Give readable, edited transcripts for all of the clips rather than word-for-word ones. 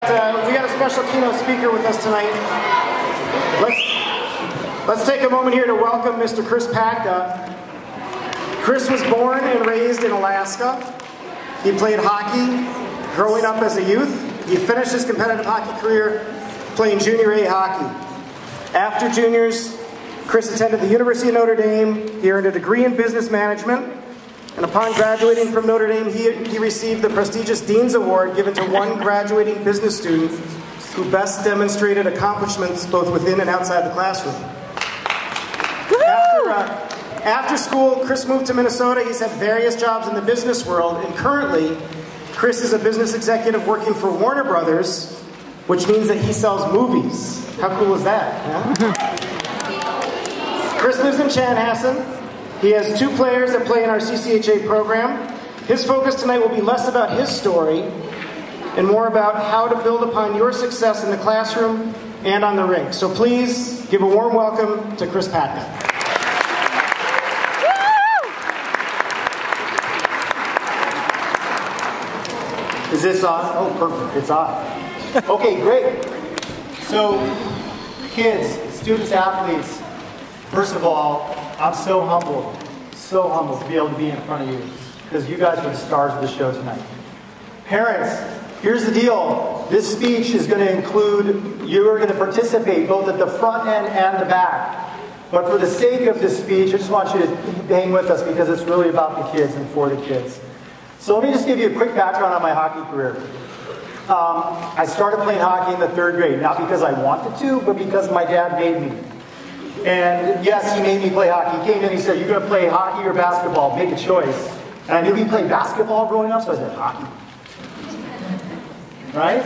We got a special keynote speaker with us tonight. Let's take a moment here to welcome Mr. Chris Patka. Chris was born and raised in Alaska. He played hockey growing up as a youth. He finished his competitive hockey career playing Junior A hockey. After juniors, Chris attended the University of Notre Dame. He earned a degree in business management. And upon graduating from Notre Dame, he received the prestigious Dean's Award given to one graduating business student who best demonstrated accomplishments both within and outside the classroom. After school, Chris moved to Minnesota. He's had various jobs in the business world, and currently, Chris is a business executive working for Warner Brothers, which means that he sells movies. How cool is that? Yeah? Chris lives in Chanhassen. He has 2 players that play in our CCHA program. His focus tonight will be less about his story and more about how to build upon your success in the classroom and on the rink. So please give a warm welcome to Chris Patka. Is this on? Oh, perfect. It's on. Okay, great. So, kids, students, athletes, first of all, I'm so humbled to be able to be in front of you, because you guys are the stars of the show tonight. Parents, here's the deal. This speech is going to include, you are going to participate both at the front end and the back. But for the sake of this speech, I just want you to hang with us, because it's really about the kids and for the kids. So let me just give you a quick background on my hockey career. I started playing hockey in the 3rd grade, not because I wanted to, but because my dad made me. And yes, he made me play hockey. He came in and he said, "You're going to play hockey or basketball, make a choice." And I knew he played basketball growing up, so I said, hockey. Right?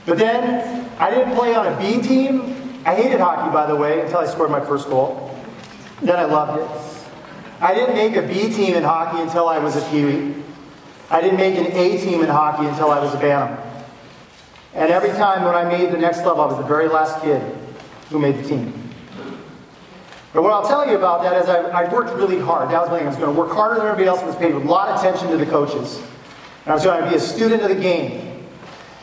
But then, I didn't play on a B team. I hated hockey, by the way, until I scored my first goal. Then I loved it. I didn't make a B team in hockey until I was a Pee-wee. I didn't make an A team in hockey until I was a Bantam. And every time when I made the next level, I was the very last kid who made the team. But what I'll tell you about that is I worked really hard. That was my thing. I was going to work harder than everybody else. I was paid a lot of attention to the coaches. And I was going to be a student of the game.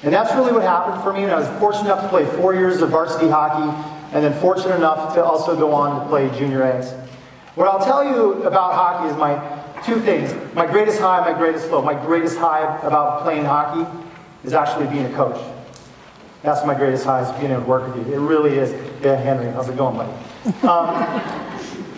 And that's really what happened for me. And I was fortunate enough to play 4 years of varsity hockey, and then fortunate enough to also go on to play junior A's. What I'll tell you about hockey is my 2 things. My greatest high, my greatest low. My greatest high about playing hockey is actually being a coach. That's my greatest high, is being able to work with you. It really is. Yeah, Henry, how's it going, buddy?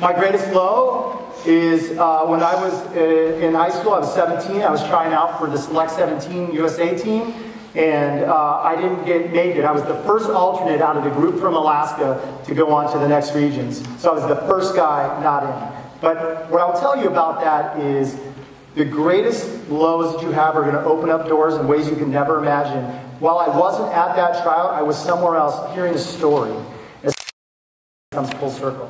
My greatest low is when I was in high school. I was 17. I was trying out for the Select 17 USA team, and I didn't make it. I was the first alternate out of the group from Alaska to go on to the next regions. So I was the first guy not in. But what I'll tell you about that is the greatest lows that you have are going to open up doors in ways you can never imagine. While I wasn't at that tryout, I was somewhere else hearing a story. It comes full circle.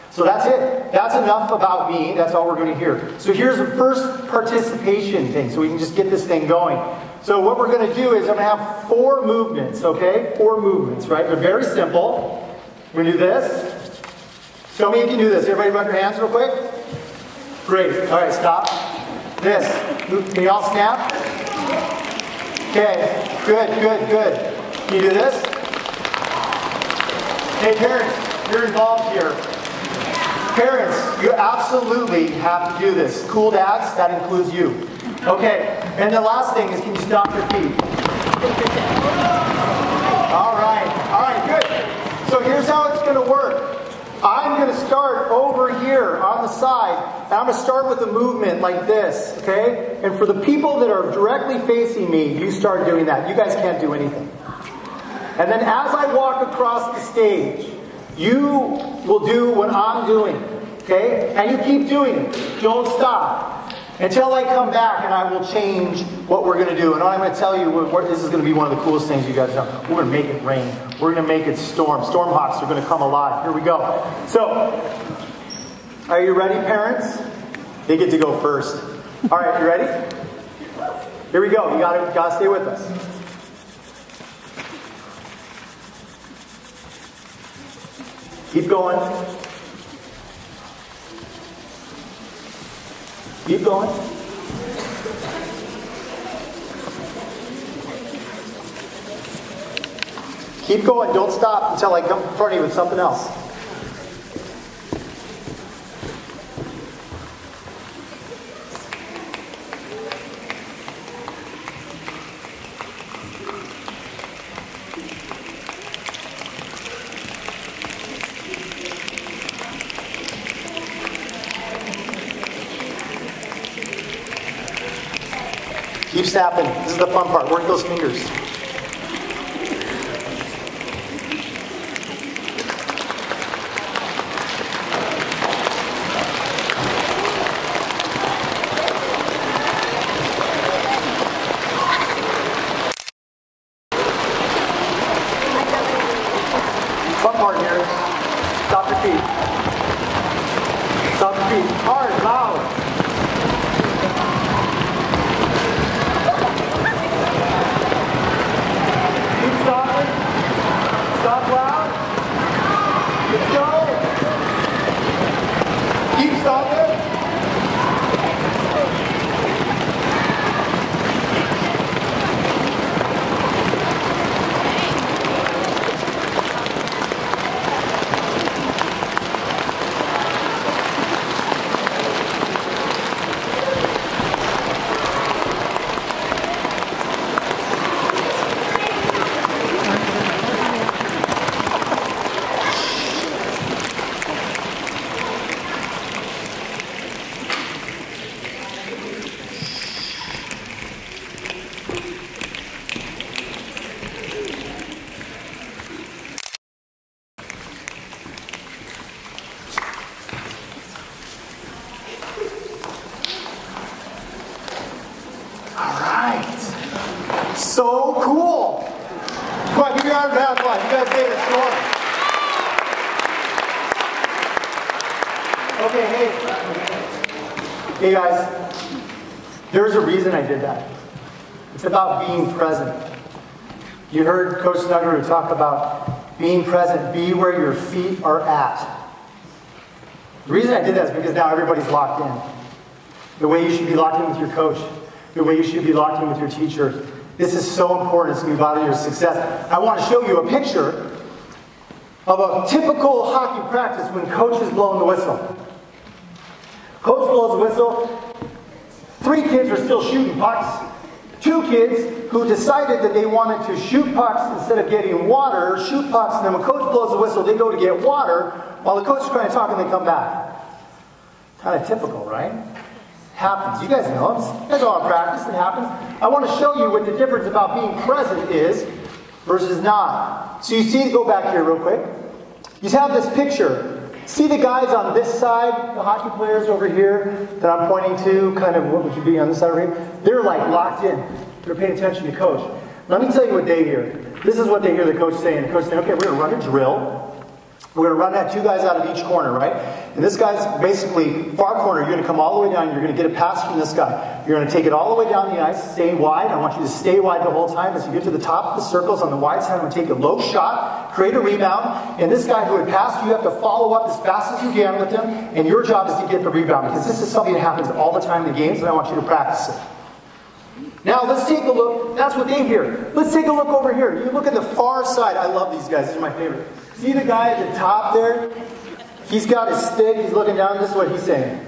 So that's it. That's enough about me. That's all we're going to hear. So here's the first participation thing, so we can just get this thing going. So what we're going to do is I'm going to have 4 movements, okay? 4 movements, right? They're very simple. We're going to do this. Show me if you can do this. Everybody rub your hands real quick. Great. All right, stop. This. Can you all snap? Okay. Good, good, good. Can you do this? Hey, parents, you're involved here. Parents, you absolutely have to do this. Cool dads, that includes you. Okay. And the last thing is, can you stomp your feet? All right. All right, good. So here's how it's going to work. I'm going to start over here on the side, and I'm going to start with a movement like this, okay? And for the people that are directly facing me, you start doing that. You guys can't do anything. And then as I walk across the stage, you will do what I'm doing, okay? And you keep doing it. Don't stop. Until I come back and I will change what we're going to do. And I'm going to tell you, this is going to be one of the coolest things you guys know. We're going to make it rain. We're going to make it storm. Stormhawks are going to come alive. Here we go. So, are you ready, parents? They get to go first. All right, you ready? Here we go. You got to stay with us. Keep going. Keep going. Keep going. Don't stop until I come in front of you with something else. Keep snapping. This is the fun part. Work those fingers. Fun part here. Stop your feet. Stop your feet. Hard, loud. Stop loud. Let's go. Keep stopping. So cool. Come on, give me your arms out. Come on, you guys made it. Come on. Okay, hey guys, there's a reason I did that. It's about being present. You heard Coach Snuggerud talk about being present, be where your feet are at. The reason I did that is because now everybody's locked in. The way you should be locked in with your coach, the way you should be locked in with your teacher. This is so important. It's going to be about your success. I want to show you a picture of a typical hockey practice when coach is blowing the whistle. Coach blows the whistle. 3 kids are still shooting pucks. 2 kids who decided that they wanted to shoot pucks instead of getting water, shoot pucks, and then when coach blows the whistle, they go to get water while the coach is trying to talk and they come back. Kind of typical, right? Happens. You guys know it. You guys all have practice. It happens. I want to show you what the difference about being present is versus not. So you see, go back here real quick. You have this picture. See the guys on this side, the hockey players over here that I'm pointing to, kind of what would you be on this side over here? They're like locked in. They're paying attention to coach. Let me tell you what they hear. This is what they hear the coach saying. The coach saying, okay, we're going to run a drill. We're going to run that 2 guys out of each corner, right? And this guy's basically far corner. You're going to come all the way down. You're going to get a pass from this guy. You're going to take it all the way down the ice, stay wide. I want you to stay wide the whole time. As you get to the top of the circles on the wide side, I'm going to take a low shot, create a rebound. And this guy who had passed, you have to follow up as fast as you can with him. And your job is to get the rebound because this is something that happens all the time in the games, and I want you to practice it. Now, let's take a look. That's what they hear. Let's take a look over here. You look at the far side. I love these guys. These are my favorite. See the guy at the top there? He's got his stick. He's looking down. This is what he's saying.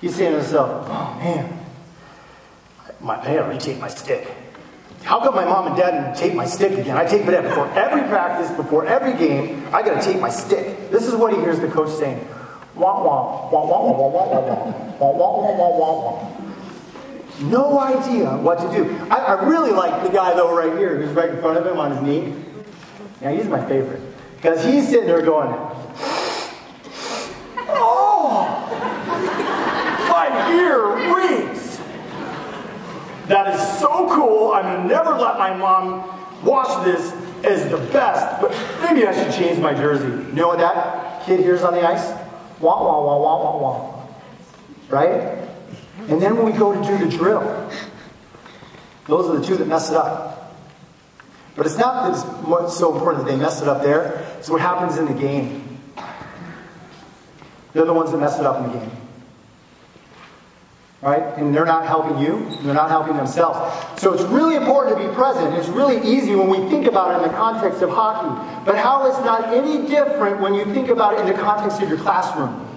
He's saying to himself, oh, man. My parents take my stick. How come my mom and dad didn't take my stick again? I take that before every practice, before every game. I got to take my stick. This is what he hears the coach saying. Wah, wah, wah, wah, wah, wah, wah, wah, wah, wah, wah, wah, wah. No idea what to do. I really like the guy, though, right here, who's right in front of him on his knee. Yeah, he's my favorite. Because he's sitting there going, oh, my ear rings. That is so cool. I'm going to never let my mom watch this as the best. But maybe I should change my jersey. You know what that kid hears on the ice? Wah, wah, wah, wah, wah, wah. Right? And then when we go to do the drill, those are the 2 that mess it up. But it's not that it's so important that they mess it up there. It's what happens in the game. They're the ones that mess it up in the game. right? And they're not helping you, and they're not helping themselves. So it's really important to be present. It's really easy when we think about it in the context of hockey. But how is not any different when you think about it in the context of your classroom?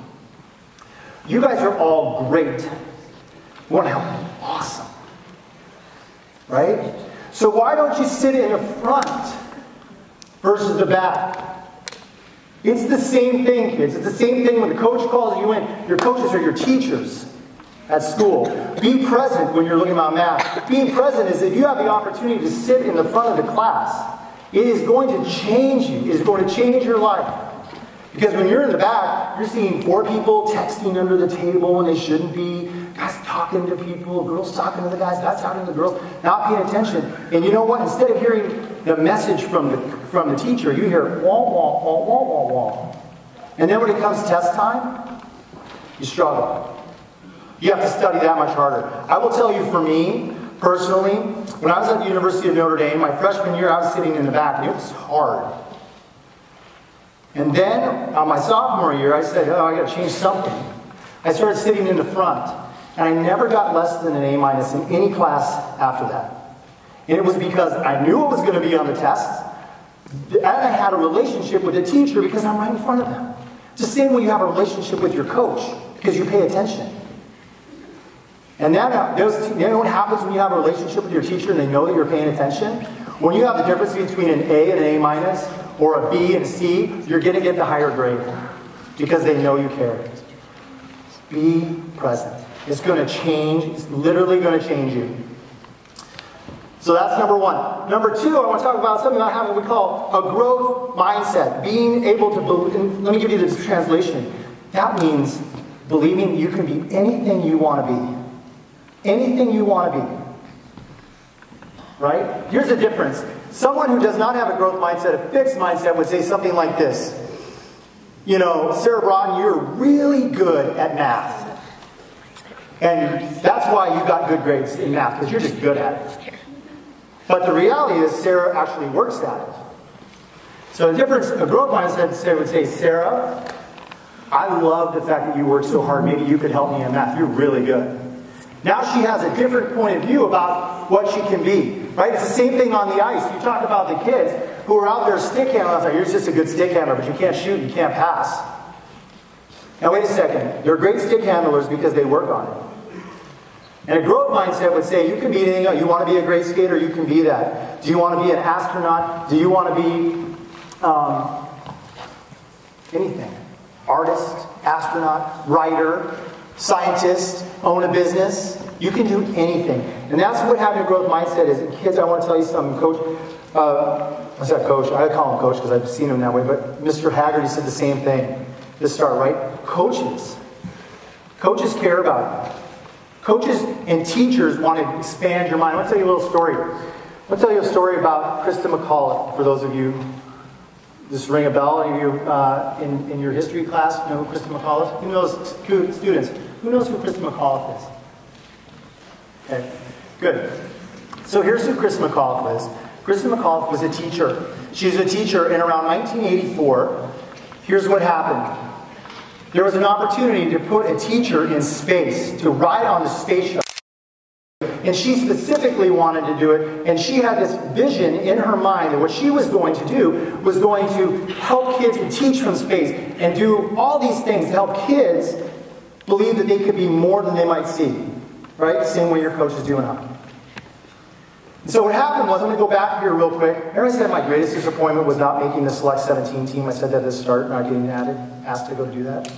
You guys are all great. You want to help them? Awesome. Right? So why don't you sit in the front versus the back? It's the same thing, kids. It's the same thing when the coach calls you in. Your coaches are your teachers at school. Be present when you're looking about math. Being present is if you have the opportunity to sit in the front of the class, it is going to change you. It is going to change your life. Because when you're in the back, you're seeing 4 people texting under the table when they shouldn't be, guys talking to people, girls talking to the guys, talking to the girls, not paying attention. And you know what? Instead of hearing the message from the teacher, you hear wah, wah, wah, wah, wah, wah. And then when it comes test time, you struggle. You have to study that much harder. I will tell you, for me, personally, when I was at the University of Notre Dame, my freshman year, I was sitting in the back, and it was hard. And then, on my sophomore year, I said, oh, I got to change something. I started sitting in the front, and I never got less than an A- in any class after that. And it was because I knew it was going to be on the tests, and I had a relationship with the teacher because I'm right in front of them. It's the same when you have a relationship with your coach, because you pay attention. And then, you know what happens when you have a relationship with your teacher and they know that you're paying attention? When you have the difference between an A and an A-, or a B and a C, you're going to get the higher grade because they know you care. Be present. It's going to change. It's literally going to change you. So that's number 1. Number 2, I want to talk about something about having what we call a growth mindset. Being able to believe. And let me give you this translation. That means believing you can be anything you want to be. Anything you want to be. Right? Here's the difference. Someone who does not have a growth mindset, a fixed mindset, would say something like this. You know, Sarah Broughton, you're really good at math. And that's why you got good grades in math, because you're just good at it. But the reality is Sarah actually works at it. So the difference, a growth mindset would say, Sarah, I love the fact that you work so hard. Maybe you could help me in math. You're really good. Now she has a different point of view about what she can be. Right? It's the same thing on the ice. You talk about the kids who are out there stick handling. Like, you're just a good stick handler, but you can't shoot, you can't pass. Now wait a second. They're great stick handlers because they work on it. And a growth mindset would say, you can be anything. You want to be a great skater, you can be that. Do you want to be an astronaut? Do you want to be anything? Artist, astronaut, writer, scientist, own a business. You can do anything. And that's what having a growth mindset is. And kids, I want to tell you something. Coach, what's that coach? I call him coach because I've seen him that way. But Mr. Haggerty said the same thing to start, right? Coaches care about you. Coaches and teachers want to expand your mind. I want to tell you a little story. I want to tell you a story about Krista McAuliffe. For those of you, just ring a bell. Any of you in your history class know who Krista McAuliffe? Who knows, students? Who knows who Krista McAuliffe is? Okay, good. So here's who Krista McAuliffe is. Krista McAuliffe was a teacher. She was a teacher in around 1984. Here's what happened. There was an opportunity to put a teacher in space, to ride on the space shuttle. And she specifically wanted to do it, and she had this vision in her mind that what she was going to do was going to help kids and teach from space and do all these things to help kids believe that they could be more than they might see. Right? The same way your coach is doing hockey. So what happened was, I'm going to go back here real quick. Remember I said my greatest disappointment was not making the Select 17 team. I said that at the start, not getting asked to go do that.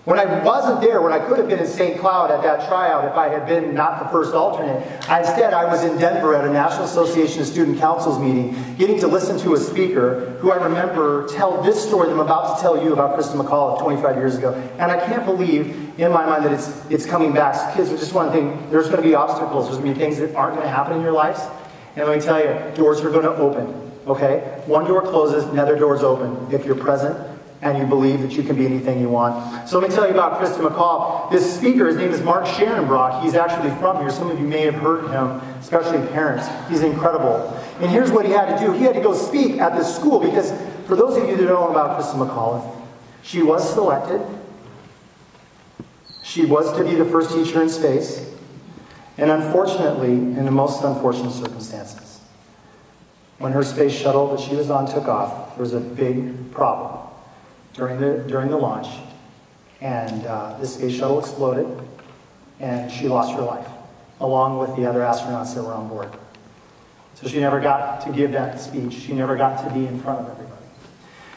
When I wasn't there, when I could have been in St. Cloud at that tryout if I had been not the first alternate, instead I was in Denver at a National Association of Student Councils meeting, getting to listen to a speaker who I remember tell this story that I'm about to tell you about Krista McAuliffe 25 years ago. And I can't believe in my mind that it's coming back. So kids, just one thing, there's going to be obstacles, there's going to be things that aren't going to happen in your lives. And let me tell you, doors are going to open. Okay? One door closes, another door's open if you're present and you believe that you can be anything you want. So let me tell you about Krista McAuliffe. This speaker, his name is Mark Shannonbrock. He's actually from here. Some of you may have heard him, especially parents. He's incredible. And here's what he had to do. He had to go speak at this school because, for those of you that don't know about Krista McAuliffe, she was selected. She was to be the first teacher in space. And unfortunately, in the most unfortunate circumstances, when her space shuttle that she was on took off, there was a big problem during the launch. And the space shuttle exploded, and she lost her life, along with the other astronauts that were on board. So she never got to give that speech. She never got to be in front of everybody.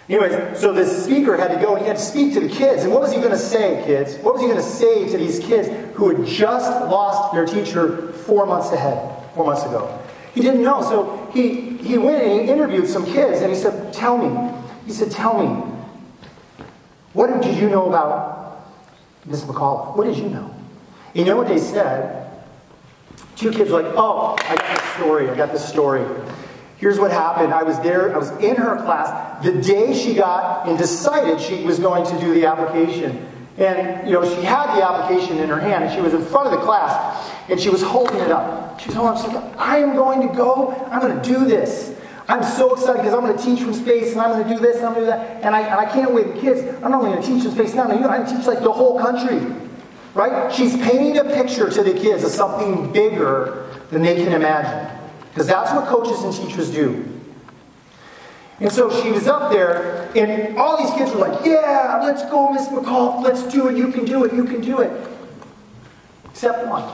Anyways, so this speaker had to go and he had to speak to the kids. And what was he going to say, kids? What was he going to say to these kids who had just lost their teacher 4 months ago? He didn't know. So he went and he interviewed some kids and he said, tell me, what did you know about Miss McAuliffe? What did you know? You know what they said? 2 kids were like, oh, I got this story. Here's what happened. I was there, I was in her class the day she got and decided she was going to do the application. And, she had the application in her hand and she was in front of the class and she was holding it up. She was holding it up. She's like, I am going to go. I'm going to do this. I'm so excited because I'm going to teach from space and I'm going to do this and I'm going to do that. And I can't wait. The kids, I'm not only going to teach from space now, I'm going to teach like the whole country. Right? She's painting a picture to the kids of something bigger than they can imagine. Because that's what coaches and teachers do. And so she was up there, and all these kids were like, yeah, let's go, Miss McAuliffe, let's do it, you can do it, you can do it. Except one.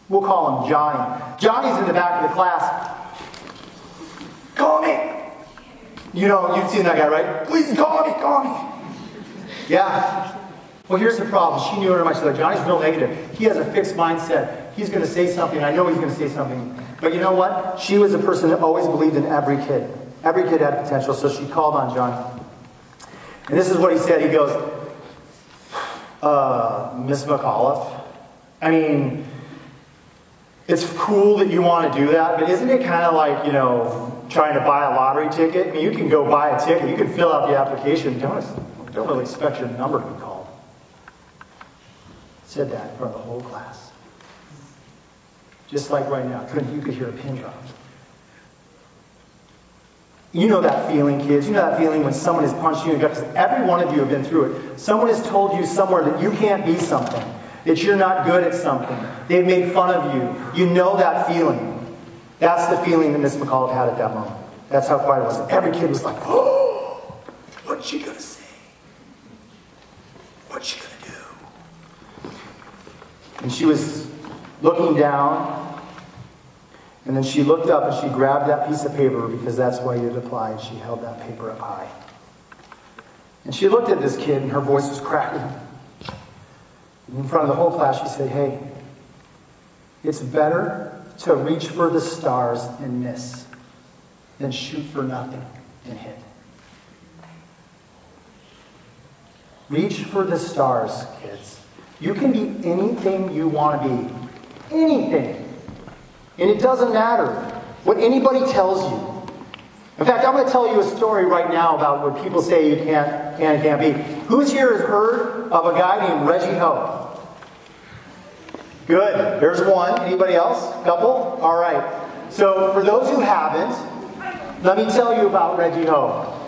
We'll call him Johnny. Johnny's in the back of the class. Call me. You've seen that guy, right? Please call me. Yeah. Well, here's the problem. She knew her much. Like, Johnny's real negative. He has a fixed mindset. He's going to say something. I know he's going to say something. But you know what? She was a person that always believed in every kid. Every kid had potential, so she called on Johnny. And this is what he said. He goes, Miss McAuliffe, I mean, it's cool that you want to do that, but isn't it kind of like, trying to buy a lottery ticket? I mean, you can go buy a ticket. You can fill out the application. Don't really expect your number to be called. Said that in front of the whole class. Just like right now. You could hear a pin drop. You know that feeling, kids. You know that feeling when someone has punched you in the gut. Because every one of you have been through it. Someone has told you somewhere that you can't be something. That you're not good at something. They've made fun of you. You know that feeling. That's the feeling that Miss McAuliffe had at that moment. That's how quiet it was. And every kid was like, oh, what's she going to say? What's she going to do? And she was looking down, and then she looked up and she grabbed that piece of paper because that's why you'd apply, and she held that paper up high. And she looked at this kid and her voice was cracking. In front of the whole class she said, hey, it's better to reach for the stars and miss than shoot for nothing and hit. Reach for the stars, kids. You can be anything you want to be. Anything. And it doesn't matter what anybody tells you. In fact, I'm going to tell you a story right now about where people say you can't be. Who's here has heard of a guy named Reggie Ho? Good. There's one. Anybody else? Couple? All right. So for those who haven't, let me tell you about Reggie Ho.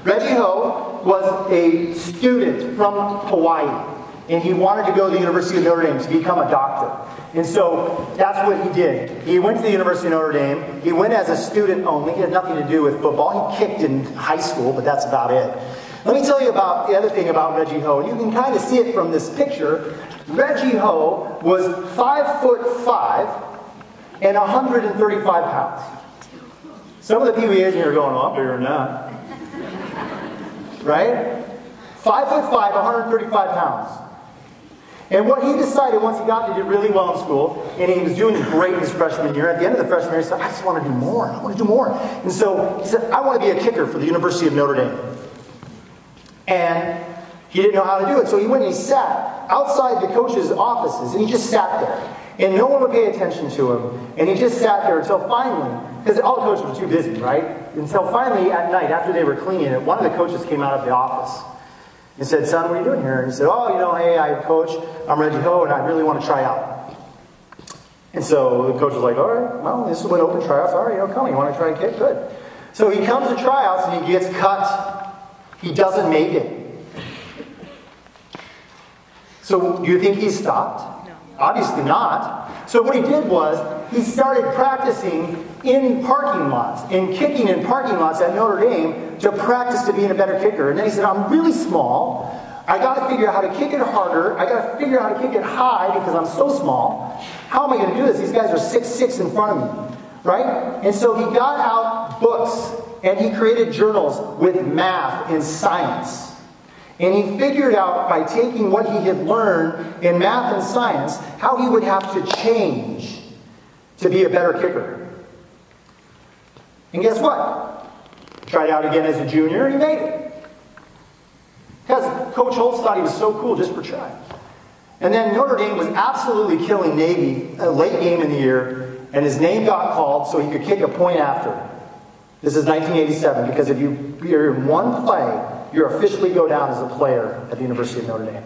Reggie Ho was a student from Hawaii. And he wanted to go to the University of Notre Dame to become a doctor. And so that's what he did. He went to the University of Notre Dame. He went as a student only. He had nothing to do with football. He kicked in high school, but that's about it. Let me tell you about the other thing about Reggie Ho. You can kind of see it from this picture. Reggie Ho was 5'5" and 135 pounds. Some of the people in here are going, oh, I'm bigger than that. Right? 5'5", 135 pounds. And what he decided once he got to do really well in school, and he was doing great in his freshman year, at the end of the freshman year, he said, I just want to do more. I want to do more. And so he said, I want to be a kicker for the University of Notre Dame. And he didn't know how to do it, so he went and he sat outside the coach's offices, and he just sat there. And no one would pay attention to him. And he just sat there until finally, because all the coaches were too busy, right? Until finally at night, after they were cleaning it, one of the coaches came out of the office and said, son, what are you doing here? And he said, oh, hey, I'm coach. I'm Reggie Ho, and I really want to try out. And so the coach was like, all right, well, this is when open tryouts are. Come on, you want to try and kick? Good. So he comes to tryouts, and he gets cut. He doesn't make it. So do you think he stopped? No. Obviously not. So what he did was, he started practicing in parking lots, and kicking in parking lots at Notre Dame to practice to being a better kicker. And then he said, I'm really small. I got to figure out how to kick it harder. I got to figure out how to kick it high because I'm so small. How am I going to do this? These guys are 6'6" in front of me, right? And so he got out books and he created journals with math and science. And he figured out by taking what he had learned in math and science, how he would have to change to be a better kicker. And guess what? Tried out again as a junior and he made it. Because Coach Holtz thought he was so cool just for trying. And then Notre Dame was absolutely killing Navy a late game in the year, and his name got called so he could kick a point after. This is 1987, because if you're in one play, you officially go down as a player at the University of Notre Dame.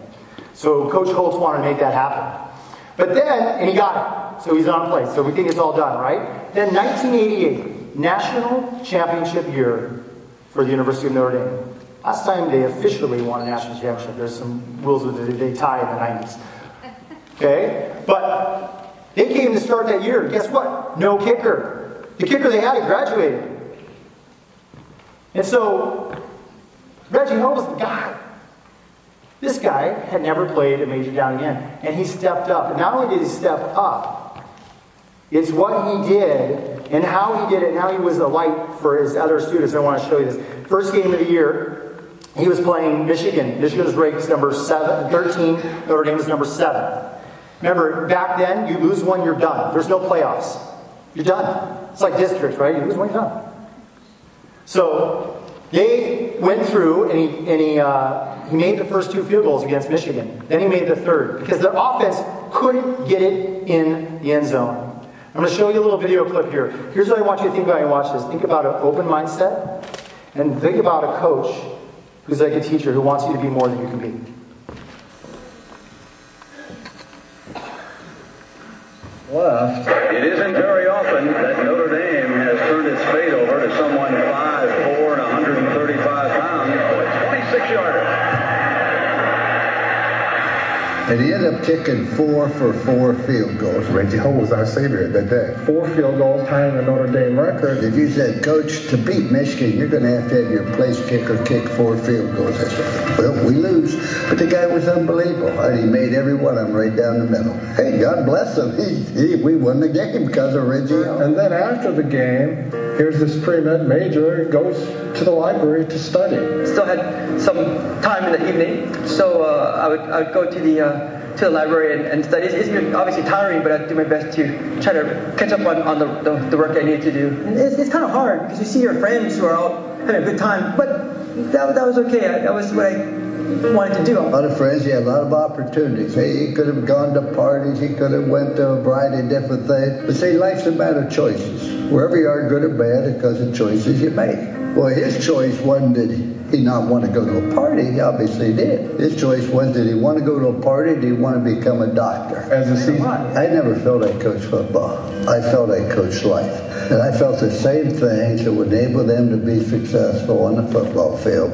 So Coach Holtz wanted to make that happen. But then, and he got it, so he's on play. So we think it's all done, right? Then 1988, national championship year for the University of Notre Dame. Last time they officially won a national championship. There's some rules with it. They tied in the 90s. Okay? But they came to start that year. Guess what? No kicker. The kicker they had graduated. And so, Reggie Ho was the guy. This guy had never played a major down again. And he stepped up. And not only did he step up, it's what he did and how he did it and how he was a light for his other students. I want to show you this. First game of the year, he was playing Michigan. Michigan was ranked number 13. Notre Dame was number 7. Remember, back then, you lose one, you're done. There's no playoffs. You're done. It's like districts, right? You lose one, you're done. So they went through, and he made the first 2 field goals against Michigan. Then he made the third, because their offense couldn't get it in the end zone. I'm going to show you a little video clip here. Here's what I want you to think about when you watch this. Think about an open mindset, and think about a coach who's like a teacher who wants you to be more than you can be. Left. It isn't very often that Notre Dame has turned its fate over to someone 5'4" and 135 pounds. It's 26-yarder. And he ended up kicking 4 for 4 field goals. Reggie Ho was our savior that day. 4 field goals, tying the Notre Dame record. If you said, Coach, to beat Michigan, you're going to have your place kicker kick 4 field goals. I said, well, we lose. But the guy was unbelievable. And he made every one of them right down the middle. Hey, God bless him. We won the game because of Reggie Ho. And then after the game, here's this pre-med major, goes to the library to study. Still had some time in the evening, so I would go to the library and study. It's obviously tiring, but I do my best to try to catch up on the work I need to do. And it's kind of hard because you see your friends who are out having a good time, but that was okay. That was what I wanted to do. A lot of friends, he had a lot of opportunities. Hey, he could have gone to parties, he could have went to a variety of different things. But see, life's a matter of choices. Wherever you are, good or bad, because of choices you make. Well, his choice wasn't that he not want to go to a party. He obviously did. His choice was, did he want to go to a party? Did he want to become a doctor? As a season, I never felt I coached football. I felt I coached life. And I felt the same things that would enable them to be successful on the football field,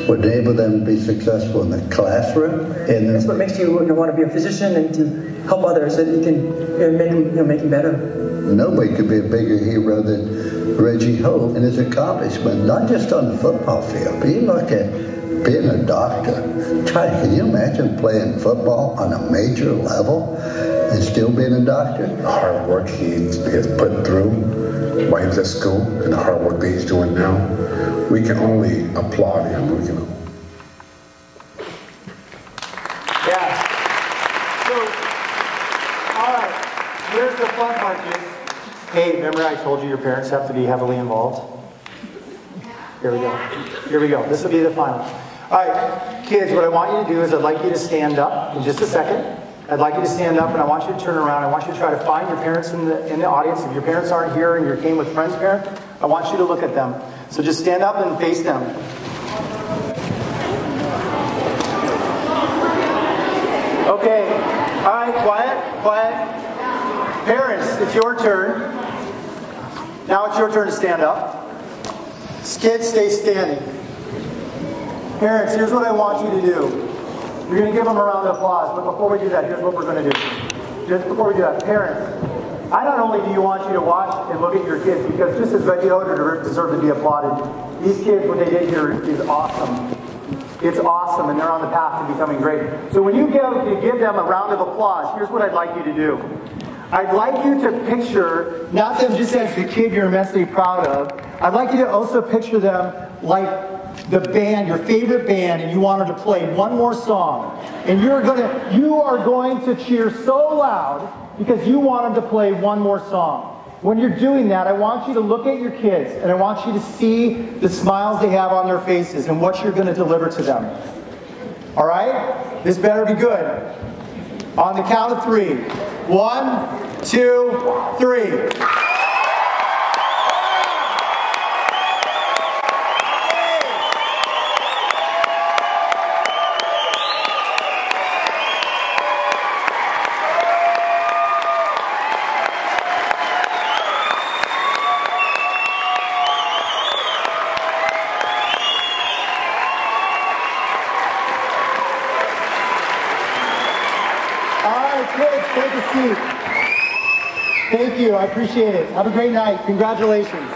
would enable them to be successful in the classroom. And that's what makes you want to be a physician and to help others, so that you can make them better. Nobody could be a bigger hero than Reggie Ho and his accomplishment, not just on the football field, but you look at being a doctor. Can you imagine playing football on a major level and still being a doctor? the hard work he has put through while he was at school and the hard work that he's doing now, we can only applaud him. Yeah. So, all right, here's the fun part, kids. Hey, remember I told you your parents have to be heavily involved? Here we go. Here we go. This will be the final. All right, kids, what I want you to do is I'd like you to stand up in just a second. I'd like you to stand up, and I want you to turn around. I want you to try to find your parents in the audience. If your parents aren't here and you came with friends' parents, I want you to look at them. So just stand up and face them. Okay. All right, quiet, quiet. Parents, it's your turn. Now it's your turn to stand up. Kids, stay standing. Parents, here's what I want you to do. You're going to give them a round of applause. But before we do that, here's what we're going to do. Just before we do that, parents, I not only do you want you to watch and look at your kids, because just as Reggie Hodder deserve to be applauded, these kids, what they did here is awesome. It's awesome, and they're on the path to becoming great. So when you give them a round of applause, here's what I'd like you to do. I'd like you to picture, not them just as the kid you're immensely proud of, I'd like you to also picture them like the band, your favorite band, and you want them to play one more song. And you are going to cheer so loud because you want them to play one more song. When you're doing that, I want you to look at your kids, and I want you to see the smiles they have on their faces and what you're going to deliver to them. All right? This better be good. On the count of 3. 1, 2, 3. Take a seat. Thank you. I appreciate it. Have a great night. Congratulations.